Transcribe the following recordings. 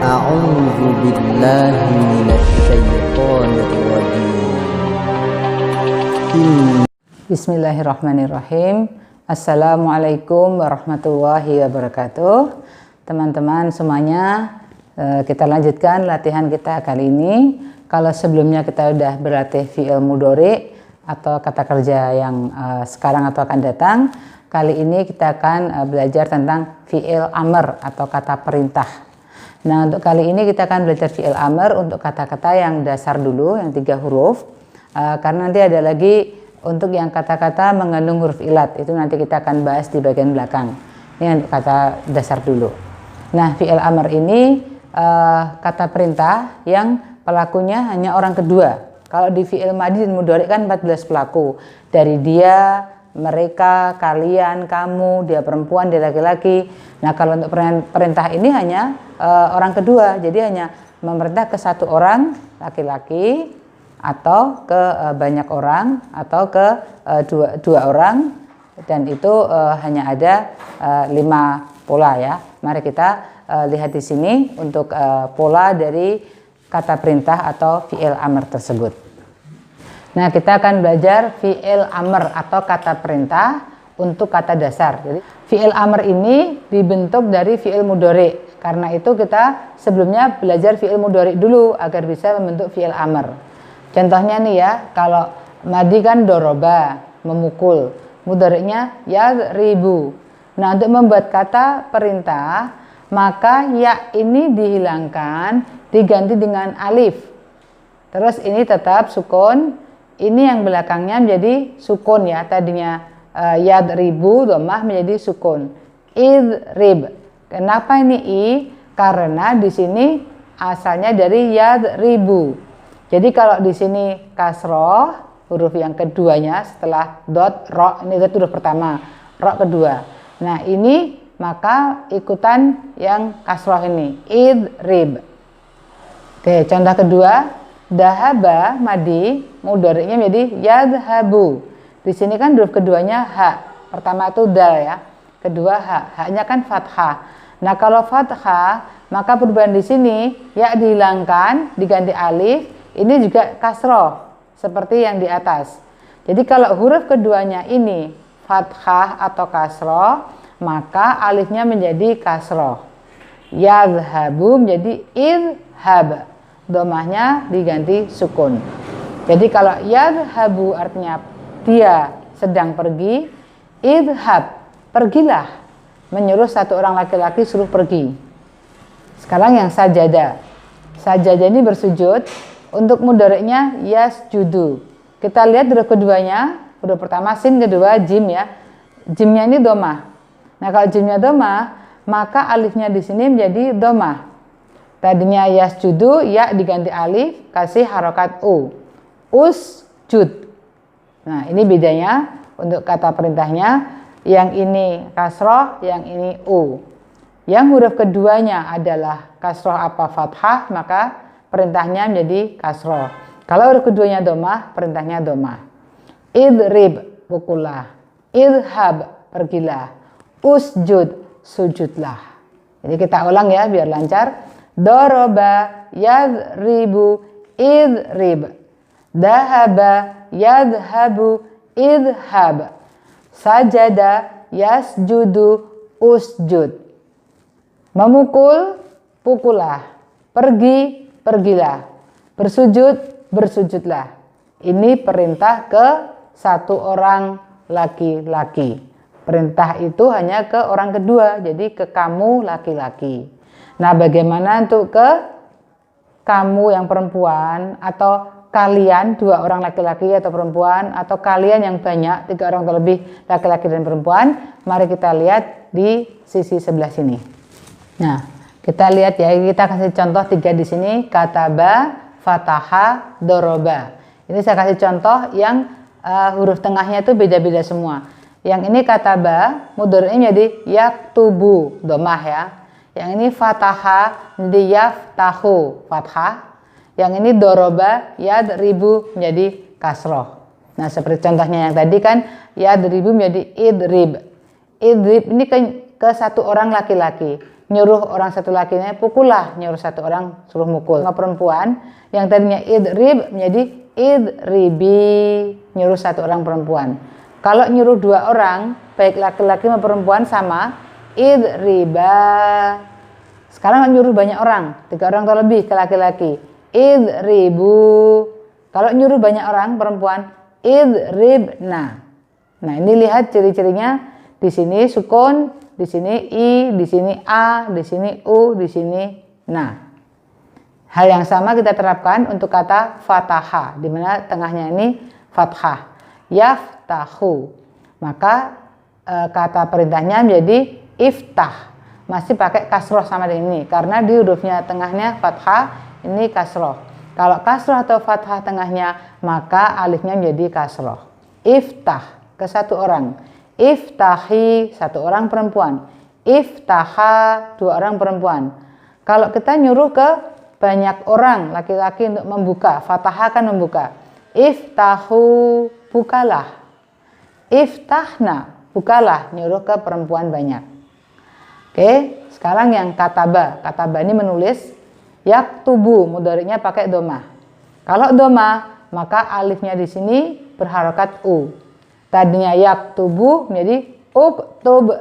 A'udzu billahi minasy syaithanir rajim. Bismillahirrahmanirrahim. Assalamualaikum warahmatullahi wabarakatuh. Teman-teman semuanya, kita lanjutkan latihan kita kali ini. Kalau sebelumnya kita sudah berlatih fi'il mudhari atau kata kerja yang sekarang atau akan datang, kali ini kita akan belajar tentang fi'il amr atau kata perintah. Nah, untuk kali ini kita akan belajar fi'il amr untuk kata-kata yang dasar dulu, yang 3 huruf. Karena nanti ada lagi untuk yang kata-kata mengandung huruf ilat, itu nanti kita akan bahas di bagian belakang. Ini untuk kata dasar dulu. Nah, fi'il amr ini kata perintah yang pelakunya hanya orang kedua. Kalau di fi'il madhi dan mudhari kan 14 pelaku. Dari dia, mereka, kalian, kamu, dia perempuan, dia laki-laki. Nah, kalau untuk perintah ini hanya orang kedua, jadi hanya memerintah ke satu orang laki-laki atau ke banyak orang atau ke dua orang, dan itu hanya ada 5 pola ya. Mari kita lihat di sini untuk pola dari kata perintah atau fi'il amr tersebut. Nah, kita akan belajar fi'il amr atau kata perintah untuk kata dasar. Jadi fi'il amr ini dibentuk dari fi'il mudhari. Karena itu kita sebelumnya belajar fi'il mudhari dulu agar bisa membentuk fi'il amr. Contohnya nih ya, kalau madhi kan doroba, memukul. Mudhari'nya yadribu. Nah, untuk membuat kata perintah, maka ya ini dihilangkan, diganti dengan alif. Terus ini tetap sukun. Ini yang belakangnya menjadi sukun ya. Tadinya yadribu dhammah menjadi sukun. Idrib. Kenapa ini i? Karena di sini asalnya dari yadribu. Jadi kalau di sini kasroh, huruf yang keduanya setelah dot, ro, ini huruf pertama, ro kedua. Nah, ini maka ikutan yang kasroh ini, idrib. Oke, contoh kedua, dahaba madhi, mudhari'nya menjadi yadhabu. Di sini kan huruf keduanya ha. Pertama itu dal ya. Kedua ha. Ha-nya kan fathah. Nah, kalau fathah, maka perubahan di sini ya dihilangkan, diganti alif, ini juga kasroh seperti yang di atas. Jadi kalau huruf keduanya ini fathah atau kasroh, maka alifnya menjadi kasroh. Yadhabu menjadi idhab. Dhammahnya diganti sukun. Jadi kalau yadhabu artinya dia sedang pergi, idhab, pergilah. Menyuruh satu orang laki-laki suruh pergi. Sekarang yang sajada. Sajada ini bersujud. Untuk mudhari'nya yasjudu. Kita lihat huruf keduanya, huruf pertama sin, kedua jim ya. Jimnya ini dhammah. Nah, kalau jimnya dhammah, maka alifnya di sini menjadi dhammah. Tadinya yasjudu, ya diganti alif, kasih harokat u. Usjud. Nah, ini bedanya untuk kata perintahnya. Yang ini kasroh, yang ini u. Yang huruf keduanya adalah kasroh apa fathah, maka perintahnya menjadi kasroh. Kalau huruf keduanya dhammah, perintahnya dhammah. Idrib, pukullah. Idhab, pergilah. Usjud, sujudlah. Jadi kita ulang ya biar lancar. Doroba, yadribu, idrib. Dahaba, yadhabu, idhab. Sajada, yasjudu, usjud. Memukul, pukullah. Pergi, pergilah. Bersujud, bersujudlah. Ini perintah ke satu orang laki-laki. Perintah itu hanya ke orang kedua, jadi ke kamu laki-laki. Nah, bagaimana untuk ke kamu yang perempuan atau kalian 2 orang laki-laki atau perempuan, atau kalian yang banyak 3 orang atau lebih laki-laki dan perempuan? Mari kita lihat di sisi sebelah sini. Nah, kita lihat ya, kita kasih contoh 3 di sini, kataba, fataha, doroba. Ini saya kasih contoh yang huruf tengahnya itu beda-beda semua. Yang ini kataba, mudhari'nya jadi yaktubu, dhammah ya. Yang ini fataha menjadi yaftahu, fathah. Yang ini doroba, yadribu menjadi kasroh. Nah, seperti contohnya yang tadi kan, yadribu menjadi idrib. Idrib ini ke satu orang laki-laki. nyuruh orang satu lakinya pukullah, nyuruh satu orang suruh mukul. Sama perempuan yang tadinya idrib menjadi idribi, nyuruh satu orang perempuan. Kalau nyuruh dua orang, baik laki-laki maupun perempuan sama, idriba. Sekarang nyuruh banyak orang, 3 orang atau lebih ke laki-laki, idribu. Kalau nyuruh banyak orang perempuan, idribna. Nah, ini lihat ciri-cirinya. Di sini sukun, di sini i, di sini a, di sini u, di sini na. Hal yang sama kita terapkan untuk kata fataha, di mana tengahnya ini fathah. Yaftahu. Maka kata perintahnya menjadi iftah. Masih pakai kasroh sama dengan ini, karena di hurufnya tengahnya fathah, ini kasroh. Kalau kasroh atau fathah tengahnya, maka alifnya menjadi kasroh. Iftah ke satu orang. Iftahi, satu orang perempuan. Iftaha, 2 orang perempuan. Kalau kita nyuruh ke banyak orang laki-laki untuk membuka, fataha kan membuka. Iftahu, bukalah. Iftahna, bukalah, nyuruh ke perempuan banyak. Oke, sekarang yang kataba. Kataba ini menulis. Yaktubu, mudhari'nya pakai doma. Kalau doma, maka alifnya di sini berharokat u. Tadinya yaktubu menjadi uktub.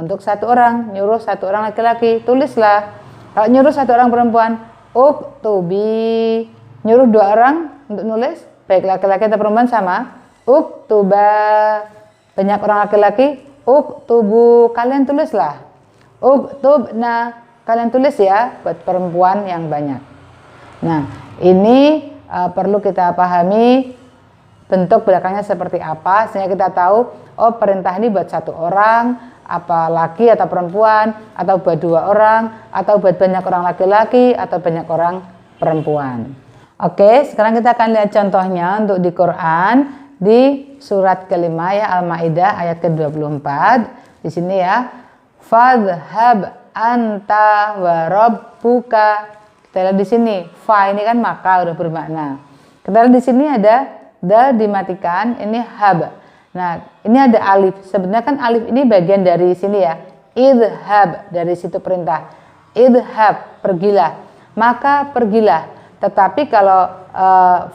Untuk satu orang, nyuruh satu orang laki-laki, tulislah. Kalau nyuruh satu orang perempuan, uktubi. Nyuruh 2 orang untuk nulis, baik laki-laki atau perempuan sama, uktuba. Banyak orang laki-laki, uktubu, kalian tulislah. Uktubna, kalian tulis ya, buat perempuan yang banyak. Nah, ini perlu kita pahami bentuk belakangnya seperti apa, sehingga kita tahu, oh perintah ini buat 1 orang, apa laki atau perempuan, atau buat 2 orang, atau buat banyak orang laki-laki, atau banyak orang perempuan. Oke, sekarang kita akan lihat contohnya untuk di Quran, di surat kelima ya, Al-Maidah ayat ke-24. Di sini ya, fadhhab anta wa rabbuka. Kita lihat di sini, fa ini kan maka udah bermakna. Kita lihat di sini ada dal dimatikan, ini hab. Nah, ini ada alif. Sebenarnya kan alif ini bagian dari sini ya. Idhab, dari situ perintah. Idhab, pergilah. Maka pergilah. Tetapi kalau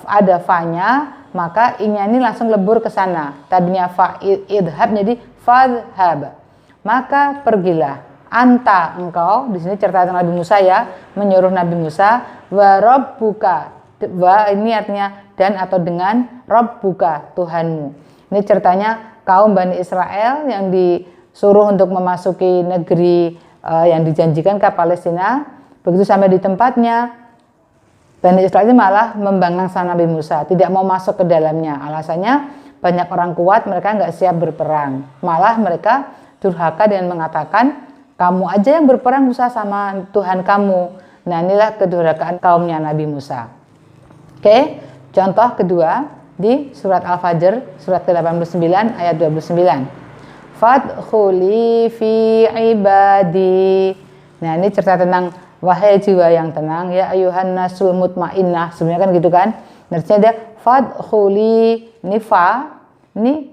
ada fa-nya, maka i-nya ini langsung lebur ke sana. Tadinya fa idhab jadi fadhhab. Maka pergilah. Anta, engkau. Di sini cerita tentang Nabi Musa ya, menyuruh Nabi Musa, wa rabbuka. Wa ini artinya dan atau dengan, rabbuka, Tuhanmu. Ini ceritanya kaum Bani Israel yang disuruh untuk memasuki negeri yang dijanjikan ke Palestina. Begitu sampai di tempatnya, Bani Israel malah membangkang sama Nabi Musa, tidak mau masuk ke dalamnya. Alasannya banyak orang kuat, mereka nggak siap berperang. Malah mereka durhaka dengan mengatakan, kamu aja yang berperang Musa sama Tuhan kamu. Nah, inilah kedurhakaan kaumnya Nabi Musa. Oke, contoh kedua di surat Al-Fajr, surat ke-89 ayat 29. Fadkhuli fi ibadi. Nah, ini cerita tentang wahai jiwa yang tenang, ya ayuhan nasul mutmainnah. Sebenarnya kan gitu kan. Artinya ada fadkhuli, ini fa, ini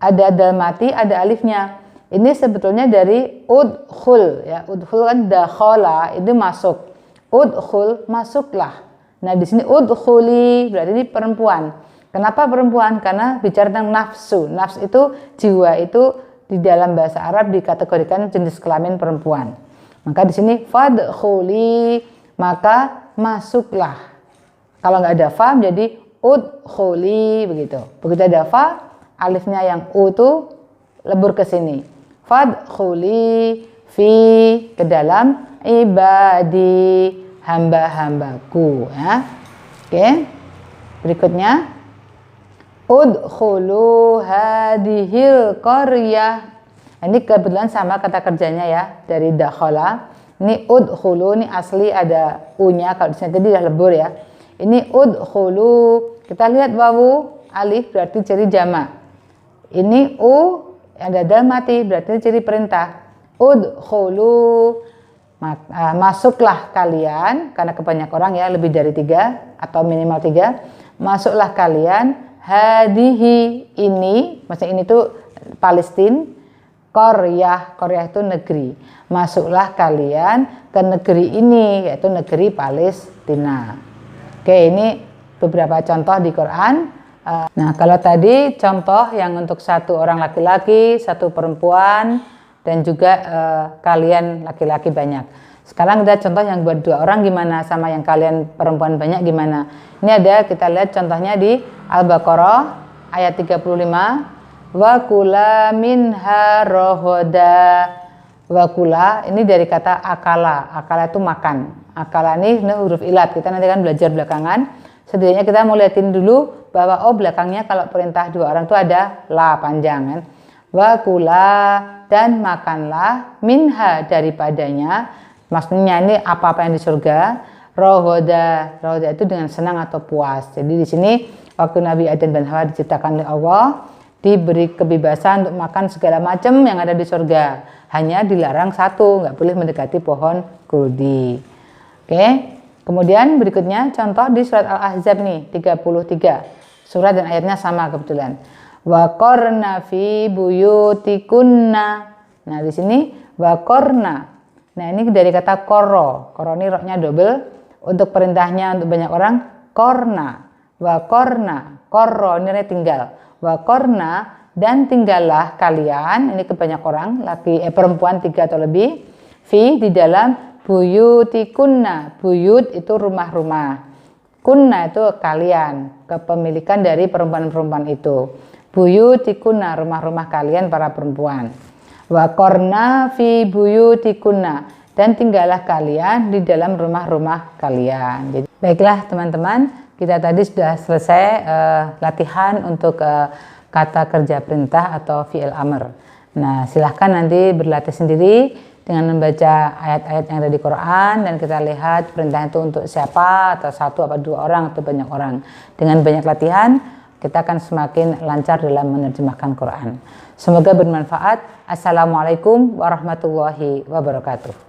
ada dal mati, ada alifnya. Ini sebetulnya dari udkhul ya. Udkhul kan dakhala, itu masuk. Udkhul, masuklah. Nah, di sini udkhuli berarti ini perempuan. Kenapa perempuan? Karena bicara tentang nafsu. Nafsu itu jiwa, itu di dalam bahasa Arab dikategorikan jenis kelamin perempuan. Maka di sini fadkhuli, maka masuklah. Kalau nggak ada fa menjadi udkhuli begitu. Begitu ada fa, alifnya yang u itu lebur ke sini. Fadkhuli fi, ke dalam ibadi, hamba-hambaku ya. Oke. Berikutnya udkhulu hadhil qaryah. Ini kebetulan sama kata kerjanya ya, dari dakhala. Ini udkhulu, ini asli ada u-nya, kalau di sini tadi udah lebur ya. Ini udkhulu, kita lihat wawu alif berarti ciri jamak. Ini u ada dal mati berarti ciri perintah. Udkhulu, masuklah kalian, karena kebanyakan orang ya, lebih dari 3 atau minimal 3. Masuklah kalian hadihi, ini maksudnya ini tuh Palestina, Qaryah, qaryah itu negeri. Masuklah kalian ke negeri ini, yaitu negeri Palestina. Oke, ini beberapa contoh di Quran. Nah, kalau tadi contoh yang untuk satu orang laki-laki, satu perempuan, dan juga kalian laki-laki banyak. Sekarang kita contoh yang buat 2 orang gimana, sama yang kalian perempuan banyak gimana. Ini ada, kita lihat contohnya di Al-Baqarah ayat 35. Wa kula minha rohoda. Wa kula ini dari kata akala. Akala itu makan. Akala ini huruf ilat. Kita nanti akan belajar belakangan. Setidaknya kita mau liatin dulu bahwa belakangnya kalau perintah 2 orang itu ada la panjang kan. Wa kula dan makanlah minha daripadanya. Maksudnya ini apa-apa yang di surga. Rohoda. Rohoda itu dengan senang atau puas. Jadi di sini waktu Nabi Adam dan Hawa diciptakan oleh Allah, diberi kebebasan untuk makan segala macam yang ada di surga. Hanya dilarang satu, nggak boleh mendekati pohon kuldi. Oke. Kemudian berikutnya contoh di surat Al-Ahzab nih 33. Surat dan ayatnya sama kebetulan. Wa qarna fi buyutikunna. Nah, di sini wa qarna. Nah, ini dari kata koro. Koro ini roknya double. Untuk perintahnya untuk banyak orang korna. Wa qarna. Koro ini tinggal. Wa qarna dan tinggallah kalian, ini ke banyak orang, perempuan 3 atau lebih, fi di dalam buyutikunna. Buyut itu rumah-rumah. Kunna itu kalian, kepemilikan dari perempuan-perempuan itu. Buyutikunna, rumah-rumah kalian para perempuan. Wa qarna fi buyutikunna dan tinggallah kalian di dalam rumah-rumah kalian. Jadi, baiklah teman-teman. Kita tadi sudah selesai latihan untuk kata kerja perintah atau fi'il amr. Nah, silahkan nanti berlatih sendiri dengan membaca ayat-ayat yang ada di Quran dan kita lihat perintah itu untuk siapa, atau 1 atau 2 orang atau banyak orang. Dengan banyak latihan, kita akan semakin lancar dalam menerjemahkan Quran. Semoga bermanfaat. Assalamualaikum warahmatullahi wabarakatuh.